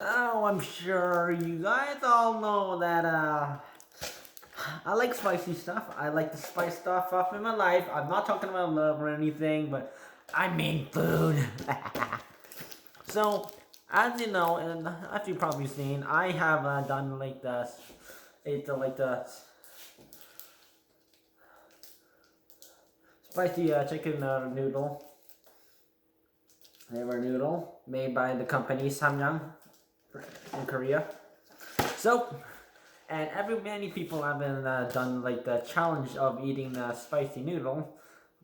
Oh, I'm sure you guys all know that I like spicy stuff. I like to spice stuff up in my life. I'm not talking about love or anything, but I mean food. So, as you know, and as you've probably seen, I have done like the spicy chicken noodle flavor noodle made by the company Samyang in Korea. So, and many people have been done like the challenge of eating the spicy noodle,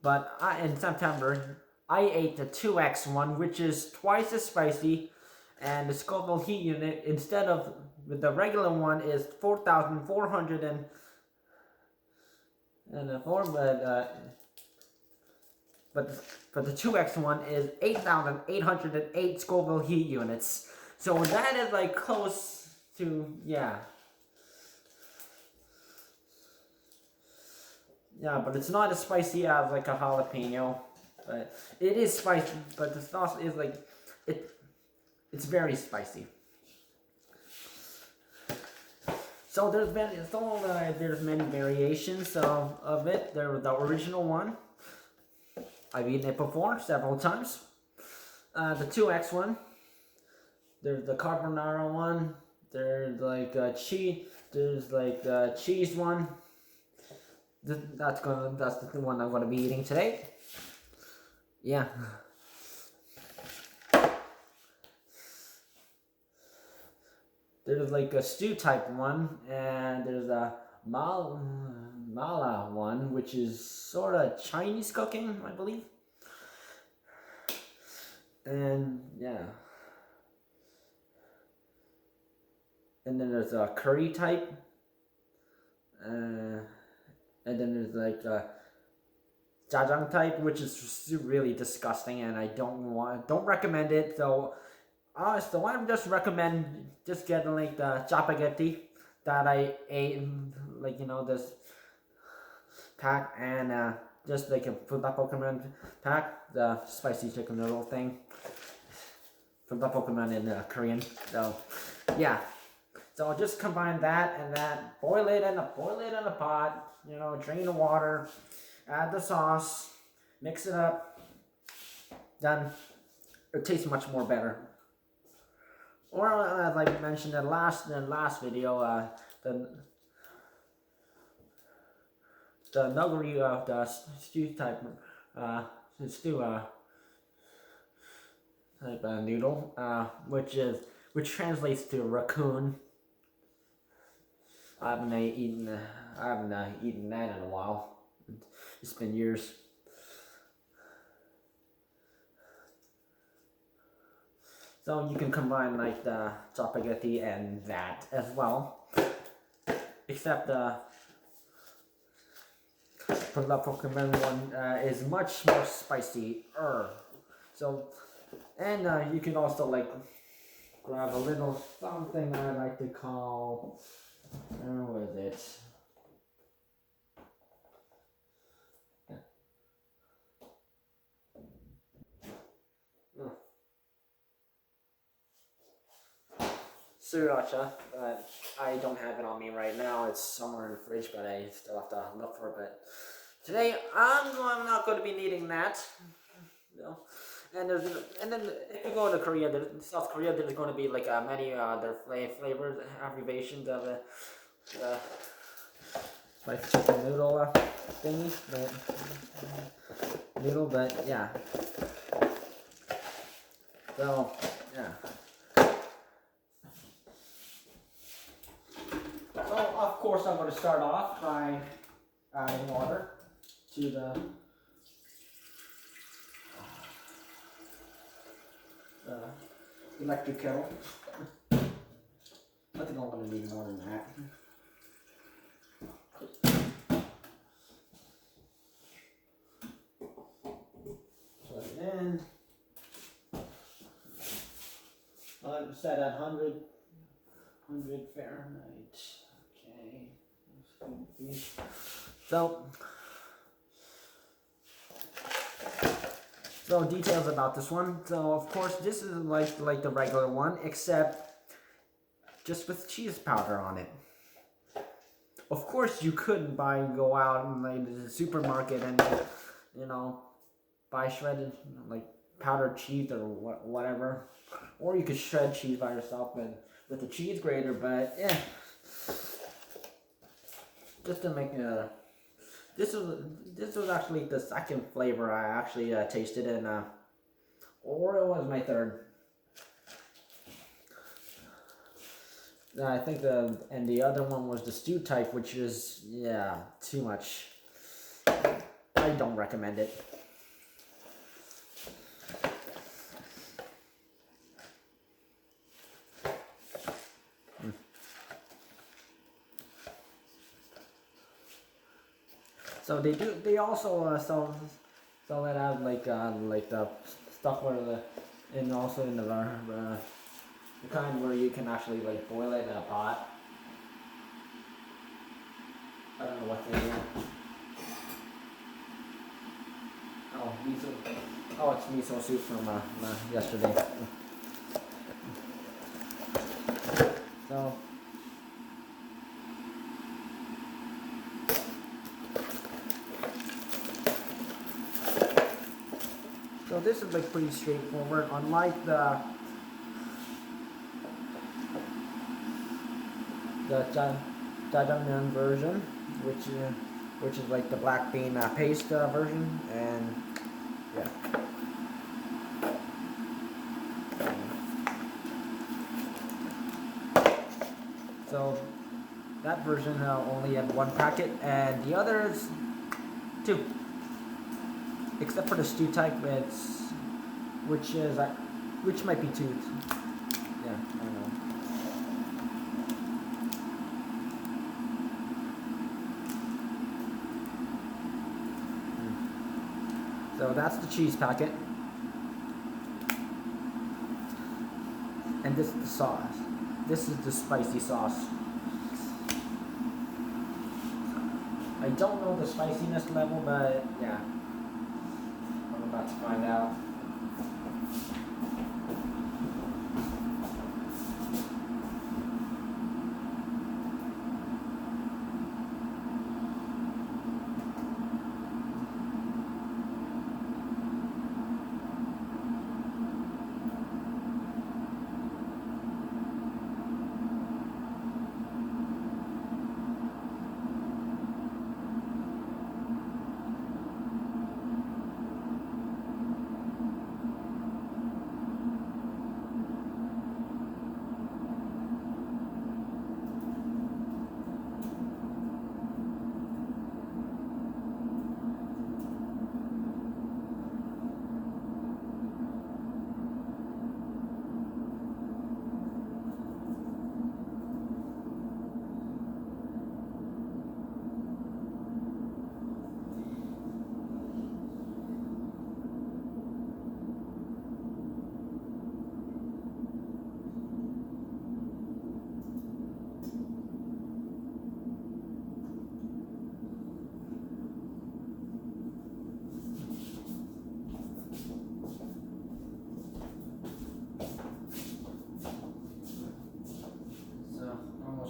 but in September I ate the 2x one, which is twice as spicy, and the Scoville Heat Unit instead of the regular one is 4,400 and four, but the 2x one is 8,808 Scoville Heat Units. So that is like close to, yeah. Yeah, but it's not as spicy as like a jalapeno. But it is spicy, but the sauce is like it. It's very spicy. So there's many variations of it. There was the original one. I've eaten it before several times. The 2x one. There's the carbonara one. There's like cheese. There's like cheese one. That's the one I'm gonna be eating today. Yeah. There's like a stew type one, and there's a mala one, which is sort of Chinese cooking, I believe. And yeah. And then there's a curry type. And then there's like a jjajang type, which is really disgusting, and I don't recommend it. So I just recommend just getting like the spaghetti that I ate, like this pack, and just like a from the Pokemon pack, the spicy chicken noodle thing from the Pokemon in Korean. So yeah. So I'll just combine that and that, boil it in a pot, drain the water, add the sauce, mix it up, done. It tastes much more better. Or as I mentioned in the last video, the nuggery of the stew type noodle, which translates to raccoon. I haven't eaten that in a while. It's been years. So you can combine like the spaghetti and that as well. Except the Pokemon one is much more spicy. So, and you can also like grab a little something I like to call. What is it? Sriracha, but I don't have it on me right now. It's somewhere in the fridge, but I still have to look for it. But today, I'm not going to be needing that. No. And then if you go to Korea, South Korea, there's going to be like many their flavors, abbreviations of spicy chicken noodle thingy, but yeah. So yeah. So of course I'm going to start off by adding water to the electric kettle. I think I'm going to need more than that. Plug it in. I'm set at 100 Fahrenheit. Okay. So details about this one. So of course this is like the regular one, except just with cheese powder on it. Of course, you could go out and like the supermarket and buy shredded like powdered cheese or whatever, or you could shred cheese by yourself with a cheese grater. But yeah, just to make this was actually the second flavor I actually tasted, and or it was my third. I think the other one was the stew type, which is too much. I don't recommend it. So they also sell it out like the stuff where and also in the kind where you can actually like boil it in a pot. I don't know what they are. It's miso soup from yesterday. So this is like pretty straightforward, unlike the jjajangmyeon version, which is like the black bean paste version, and yeah. So that version only had 1 packet, and the others 2, except for the stew type, which might be 2. Yeah, I don't know. So that's the cheese packet. And this is the sauce. This is the spicy sauce. I don't know the spiciness level, but yeah. I'm about to find out.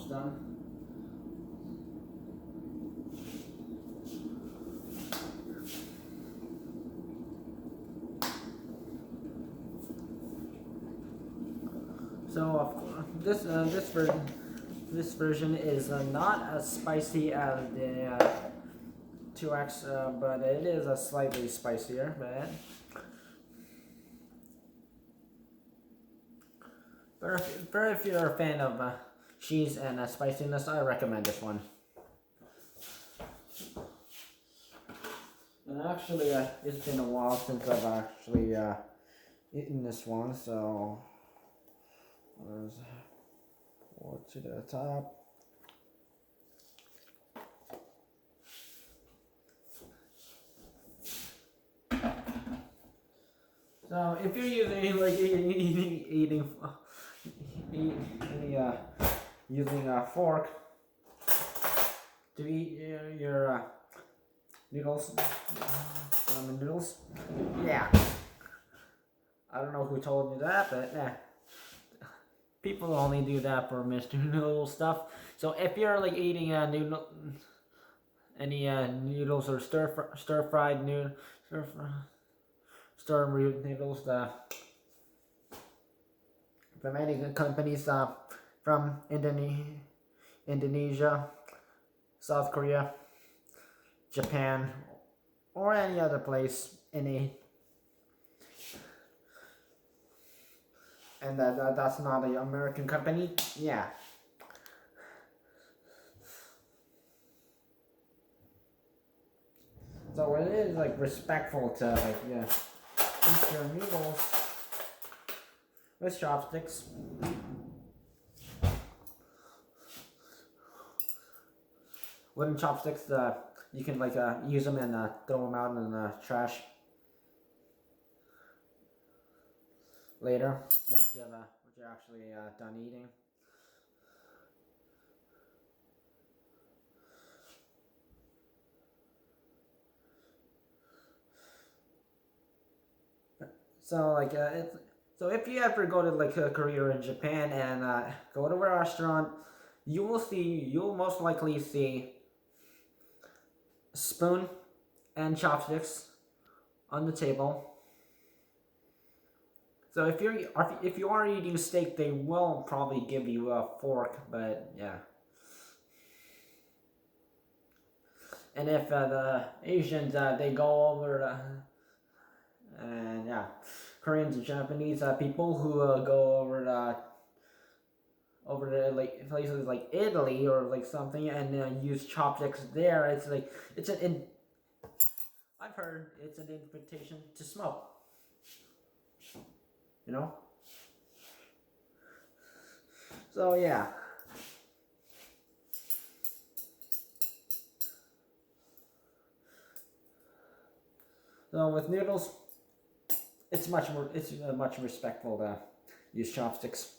Done. So of course, this version is not as spicy as the 2X, but it is a slightly spicier. But if you're a fan of cheese and spiciness, I recommend this one. And actually, it's been a while since I've actually eaten this one, so there's 4 to the top. So if you're using a fork to eat your noodles, ramen noodles. Yeah. I don't know who told you that, but yeah. people only do that for Mr. Noodle stuff. So if you're like eating noodle, any noodles or stir fried noodle, stir noodles from any companies from Indonesia, South Korea, Japan, or any other place in a and that's not an American company, yeah. So it is like respectful to like eat your noodles with chopsticks. Wooden chopsticks, you can like use them and throw them out in the trash later once you're actually done eating. So like so if you ever go to like Korea or Japan and go to a restaurant, you'll most likely see spoon and chopsticks on the table. So if you are eating steak, they will probably give you a fork, but yeah. And if the Asians they go over and yeah, Koreans and Japanese people who go over to like places like Italy or like something and use chopsticks there, it's like I've heard it's an invitation to smoke. You know? So yeah. So with noodles, it's much respectful to use chopsticks.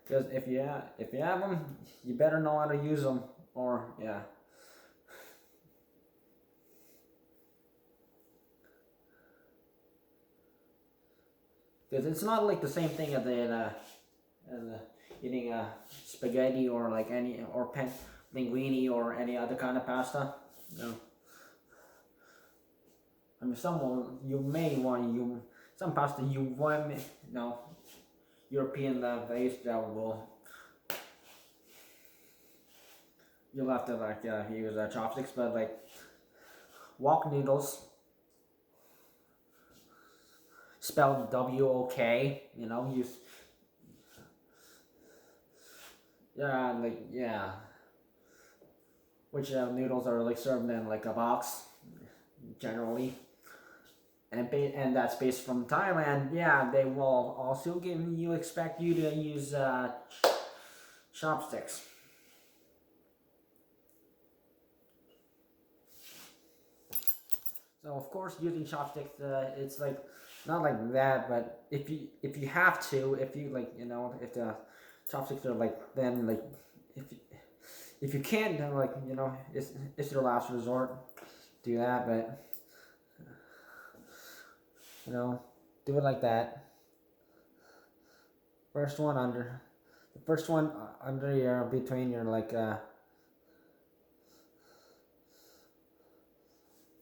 Because if you have them, you better know how to use them, or yeah. Because it's not like the same thing as eating spaghetti or like linguine or any other kind of pasta. No. I mean, some pasta you want European based you'll have to like use chopsticks, but like wok noodles, spelled W-O-K, which noodles are like served in like a box generally. And that's based from Thailand. Yeah, they will also expect you to use chopsticks. So of course, using chopsticks, it's like not like that, but if you have to, if the chopsticks are like then like if you can't, then like it's your last resort. Do that, but. Do it like that. First one under your between your like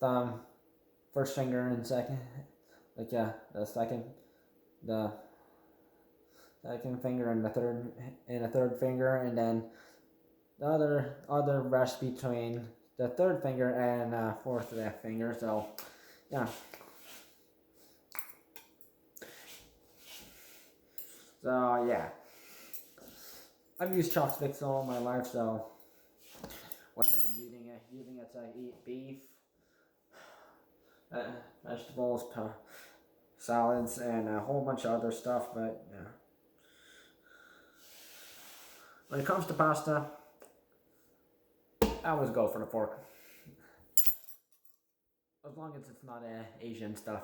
thumb, first finger and second, like the second finger and the third finger, and then the other rest between the third finger and fourth finger. So yeah. So yeah, I've used chopsticks all my life. So whether using it to eat beef, vegetables, salads, and a whole bunch of other stuff. But yeah, when it comes to pasta, I always go for the fork, as long as it's not Asian stuff.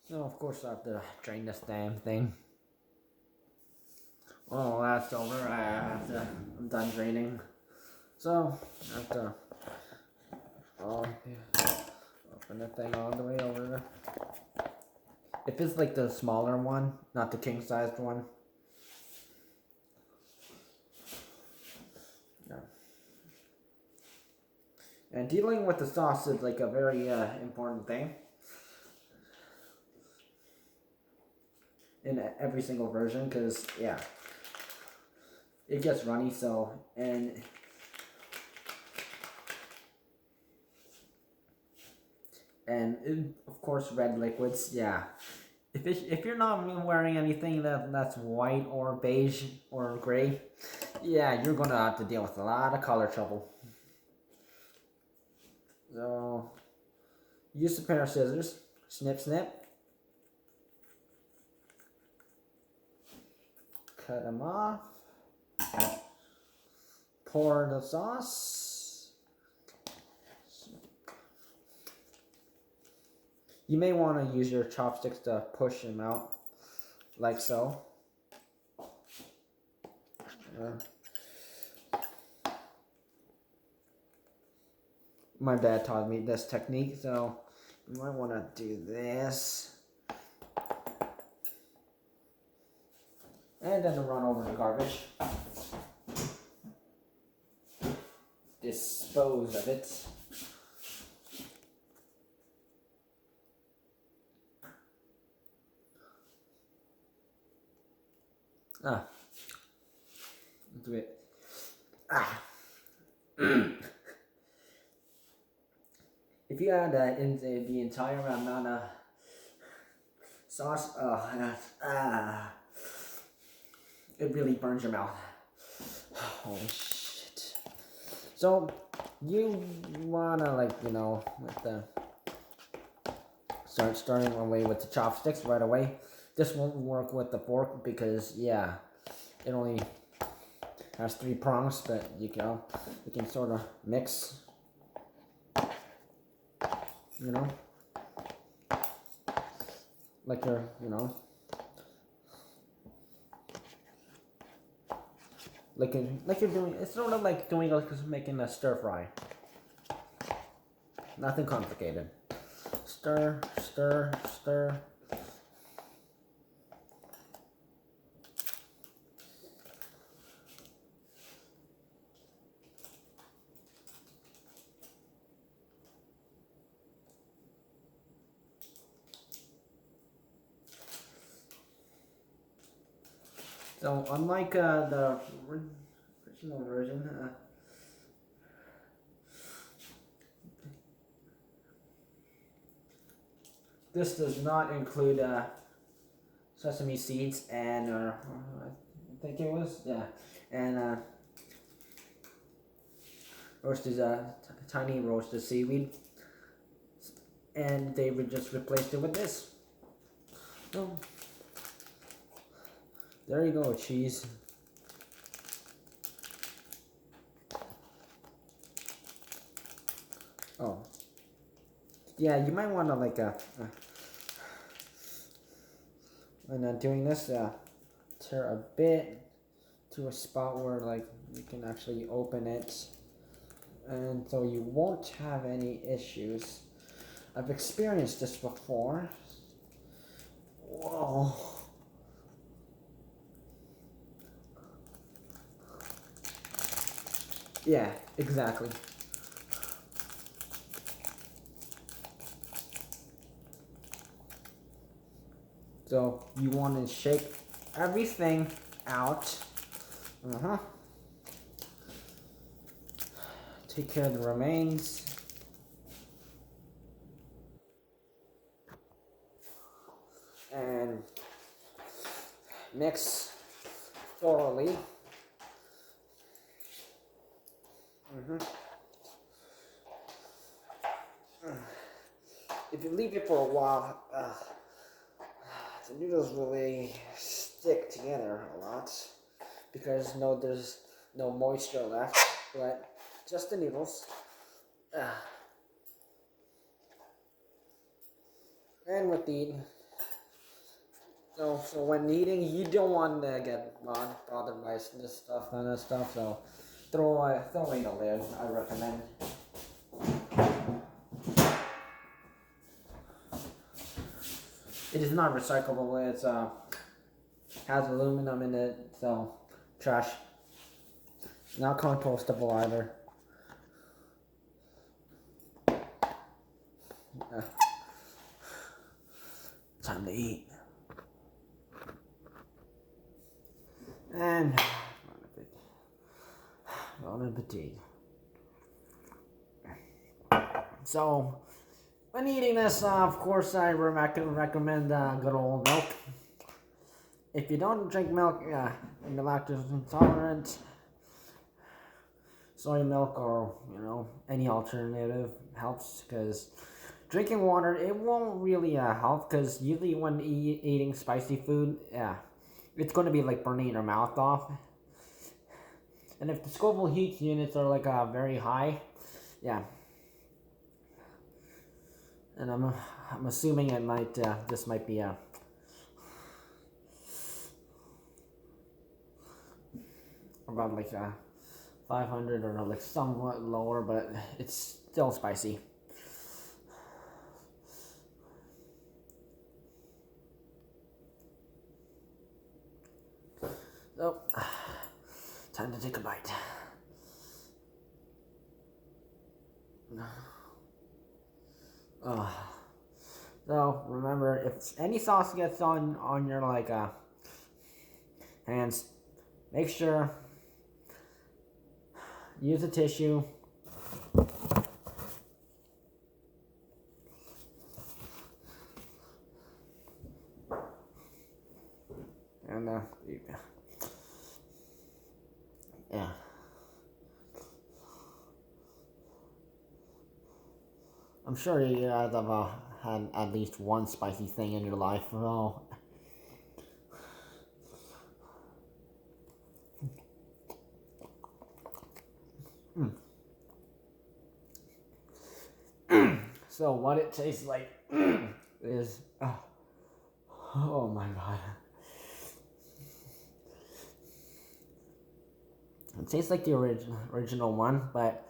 So of course I have to drain this damn thing. Oh, that's over. I'm done draining. So I have to open the thing all the way over there. If it's like the smaller one, not the king sized one. No. And dealing with the sauce is like a very important thing in every single version, because yeah, it gets runny. So and of course red liquids. Yeah, if you're not wearing anything that's white or beige or gray, yeah, you're gonna have to deal with a lot of color trouble. So use a pair of scissors, snip snip, cut them off, pour the sauce. You may want to use your chopsticks to push them out, like so. My dad taught me this technique, so you might want to do this. And then run over the garbage. Dispose of it. Do it. If you add in the entire amount of sauce, it really burns your mouth. Holy shit. So you wanna starting away with the chopsticks right away. This won't work with the fork because yeah, it only has 3 prongs, but you can sort of mix, like you're like you're doing. It's sort of like making a stir fry. Nothing complicated. Stir, stir, stir. So unlike the original version, this does not include sesame seeds and I think it was and roasted tiny roasted seaweed, and they would just replaced it with this. So there you go, cheese. Oh, yeah, you might want to when doing this, tear a bit to a spot where you can actually open it, and so you won't have any issues. I've experienced this before. Whoa. Yeah, exactly. So you want to shake everything out. Take care of the remains. And mix thoroughly. If you leave it for a while, the noodles really stick together a lot because there's no moisture left, but just the noodles. And with the So when eating, you don't want to get bothered by this stuff and that stuff. So throw away the lid. I recommend. It is not recyclable. It's has aluminum in it, so trash. Not compostable either. Time to eat. And bon appetit. So, when eating this, of course, I recommend good old milk. If you don't drink milk, and you're lactose intolerant, soy milk or any alternative helps, because drinking water, it won't really help, because usually when eating spicy food, it's going to be like burning your mouth off. And if the Scoville Heat Units are like very high, and I'm assuming it might this might be about like 500 or like somewhat lower, but it's still spicy. So, time to take a bite. So remember, if any sauce gets on your like hands, make sure use a tissue. And yeah. I'm sure you guys have had at least one spicy thing in your life. Oh. So what it tastes like is, oh my god. It tastes like the original one, but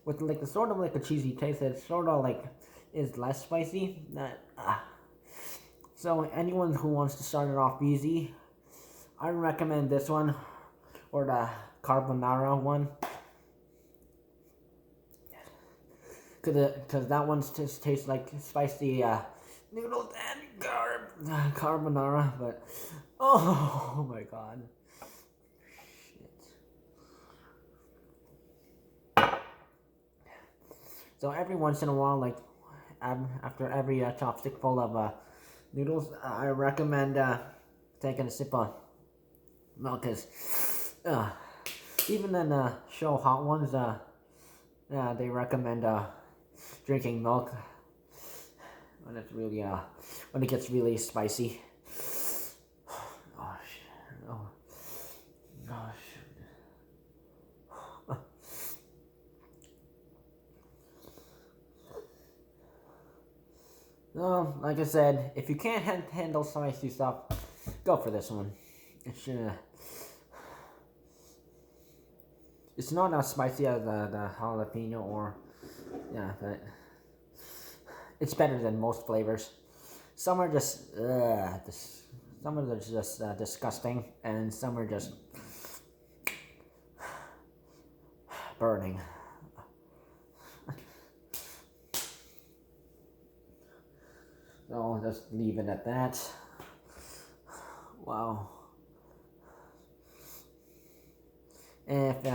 with like the sort of like a cheesy taste, it's sort of like is less spicy. So anyone who wants to start it off easy, I recommend this one or the carbonara one, cause that one just tastes like spicy noodles and carbonara. But oh my god. So every once in a while, like after every chopstick full of noodles, I recommend taking a sip of milk. Cause even in show hot ones, they recommend drinking milk when it's really when it gets really spicy. Oh shit! Oh gosh. No, like I said, if you can't handle spicy stuff, go for this one. It's not as spicy as the jalapeno but it's better than most flavors. Some are just, some are just disgusting, and some are just burning. So I'll just leave it at that. Wow. If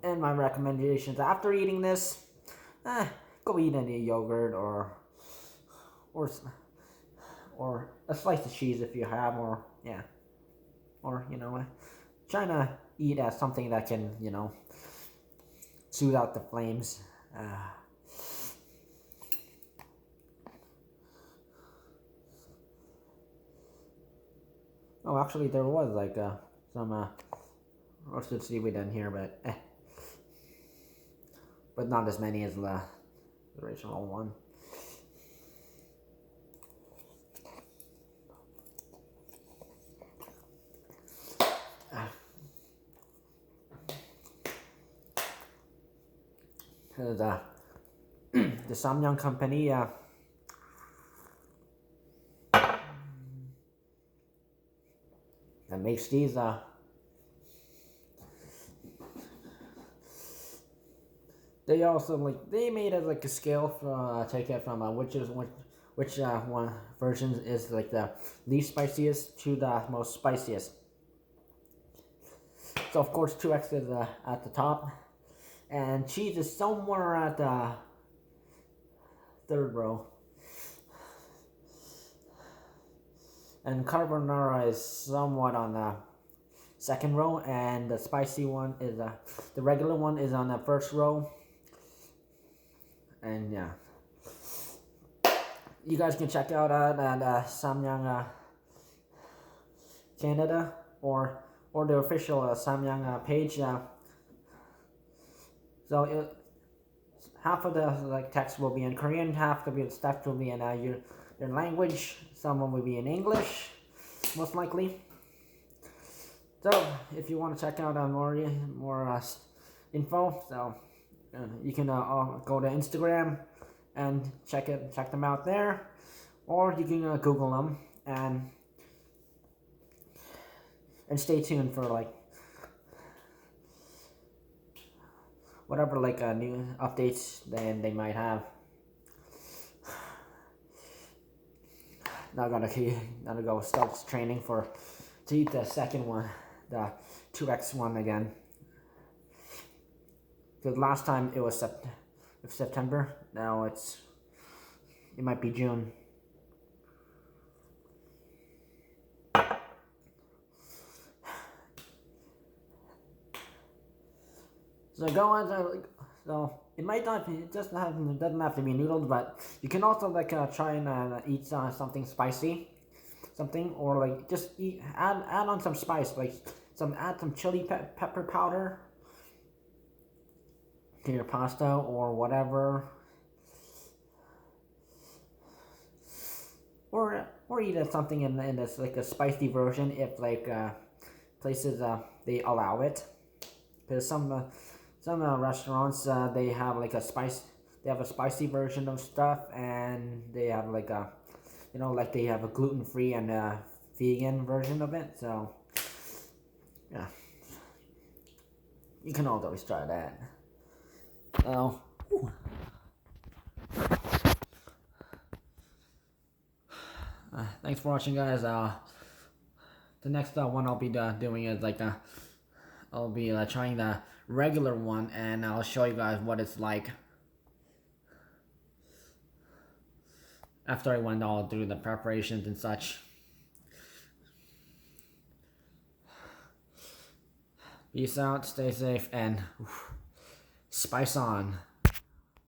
and my recommendations after eating this, go eat any yogurt or a slice of cheese if you have, or trying to eat something that can soothe out the flames. Oh, actually, there was like some roasted seaweed in here, but not as many as the original one. The the Samyang company that makes these they also they made it like a scale for take it from which one version is like the least spiciest to the most spiciest. So of course 2x is at the top, and cheese is somewhere at the third row, and carbonara is somewhat on the second row, and the spicy one is the regular one is on the first row. And yeah, you guys can check out at Samyang Canada or the official Samyang page. So half of the text will be in Korean, half of the text will be in your language. Some will be in English, most likely. So if you want to check out more info, so you can go to Instagram and check them out there, or you can Google them and stay tuned for whatever new updates they might have. Now gotta go start training to eat the second one, the 2x one again. Because last time it was September, now it might be June. So go on. So it might not be. It doesn't have to be noodles, but you can also try and eat something spicy, or just add on some spice, add some chili pepper powder to your pasta or whatever, or eat something in this a spicy version if places they allow it, because some restaurants they have they have a spicy version of stuff, and they have they have a gluten-free and vegan version of it. So yeah, you can always try that. Oh. Thanks for watching, guys. The next one I'll be doing is I'll be trying the regular one, and I'll show you guys what it's like after I went all through the preparations and such. Peace out, stay safe, and spice on.